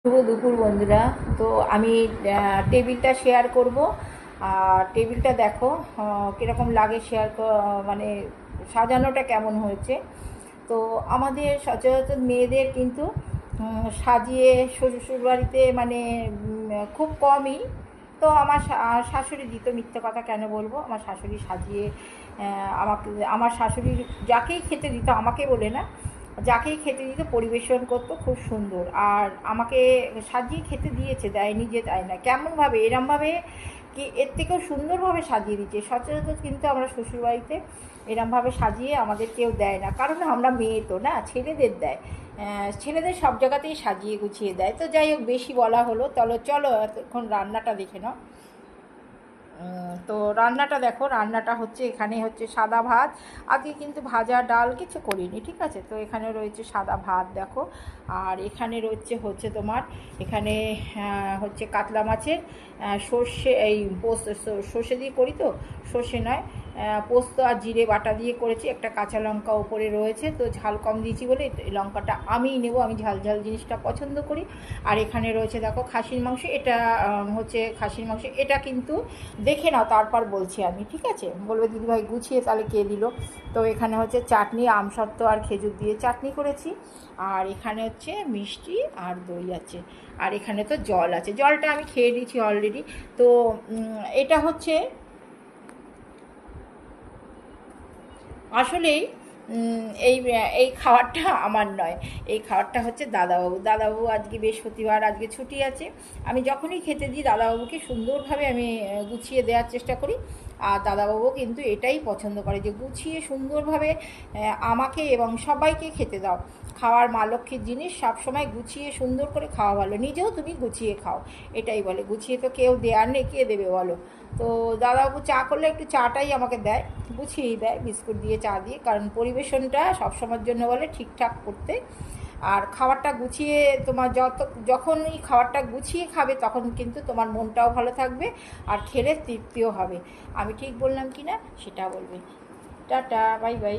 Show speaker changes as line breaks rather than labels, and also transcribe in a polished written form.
শুভ দুপুর বন্ধুরা। তো আমি টেবিলটা শেয়ার করব। আর টেবিলটা দেখো কীরকম লাগে, মানে সাজানোটা কেমন হয়েছে। তো আমাদের সচরাচর মেয়েদের কিন্তু সাজিয়ে শ্বশুর বাড়িতে মানে খুব কমই। তো আমার শাশুড়ি দিত, মিথ্যে কথা কেন বলবো, আমার শাশুড়ি সাজিয়ে আমাকে, আমার শাশুড়ি যাকেই খেতে দিত, আমাকে বলে না, যাকেই খেতে দিত পরিবেশন করতো খুব সুন্দর। আর আমাকে সাজিয়ে খেতে দিয়েছে, দেয়নি যে তাই না, কেমনভাবে এরমভাবে কি এর থেকেও সুন্দরভাবে সাজিয়ে দিচ্ছে। সচরাচর কিন্তু আমরা শ্বশুরবাড়িতে এরমভাবে সাজিয়ে আমাদের কেউ দেয় না, কারণ আমরা মেয়ে তো না, ছেলেদের দেয়। ছেলেদের সব জায়গাতেই সাজিয়ে গুছিয়ে দেয়। তো যাই হোক, বেশি বলা হলো, তাহলে চলো এখন রান্নাটা দেখে নাও। তো রান্নাটা দেখো, রান্নাটা হচ্ছে, এখানে হচ্ছে সাদা ভাত। আজকে কিন্তু ভাজা ডাল কিছু করিনি, ঠিক আছে। তো এখানে রয়েছে সাদা ভাত দেখো। আর এখানে হচ্ছে তোমার, এখানে হচ্ছে কাতলা মাছের সর্ষে, এই পোস্ত, সর্ষে দিয়ে করি তো, সর্ষে নয়, পোস্ত আর জিরে বাটা দিয়ে করেছি। একটা কাঁচা লঙ্কা ওপরে রয়েছে, তো ঝাল কম দিয়েছি বলে এই লঙ্কাটা আমিই নেবো, আমি ঝাল ঝাল জিনিসটা পছন্দ করি। আর এখানে রয়েছে দেখো খাসির মাংস, এটা হচ্ছে খাসির মাংস। এটা কিন্তু দেখে নাও, তারপর বলছি আমি, ঠিক আছে। বলবে দিদিভাই গুছিয়ে তাহলে কে দিল। তো এখানে হচ্ছে চাটনি, আমসত্ত্ব আর খেজুর দিয়ে চাটনি করেছি। আর এখানে হচ্ছে মিষ্টি আর দই আছে। আর এখানে তো জল আছে, জলটা আমি খেয়ে নিয়েছি অলরেডি। তো এটা হচ্ছে আসলেই এই এই খাবারটা আমার নয়, এই খাবারটা হচ্ছে দাদাবাবু। দাদাবাবু আজকে বৃহস্পতিবার, আজকে ছুটি আছে। আমি যখনই খেতে দিই দাদাবাবুকে সুন্দরভাবে আমি গুছিয়ে দেওয়ার চেষ্টা করি। আর দাদাবাবু কিন্তু এটাই পছন্দ করে, যে গুছিয়ে সুন্দরভাবে আমাকে এবং সবাইকে খেতে দাও। খাওয়ার মা লক্ষ্মীর জিনিস সবসময় গুছিয়ে সুন্দর করে খাওয়া ভালো, নিজেও তুমি গুছিয়ে খাও, এটাই বলে। গুছিয়ে তো কেউ দেওয়ার নেই, কে দেবে বলো। তো দাদাবাবু চা করলে একটু চাটাই আমাকে দেয়, গুছিয়েই দেয়, বিস্কুট দিয়ে চা দিয়ে, কারণ পরিবেশনটা সবসময়ের জন্য বলে ঠিকঠাক করতে। আর খাবারটা গুছিয়ে তোমার যখনই খাবারটা গুছিয়ে খাবে, তখন কিন্তু তোমার মনটাও ভালো থাকবে, আর খেলে তৃপ্তিও হবে। আমি ঠিক বললাম কি না সেটা বলবে। Tata, bye bye.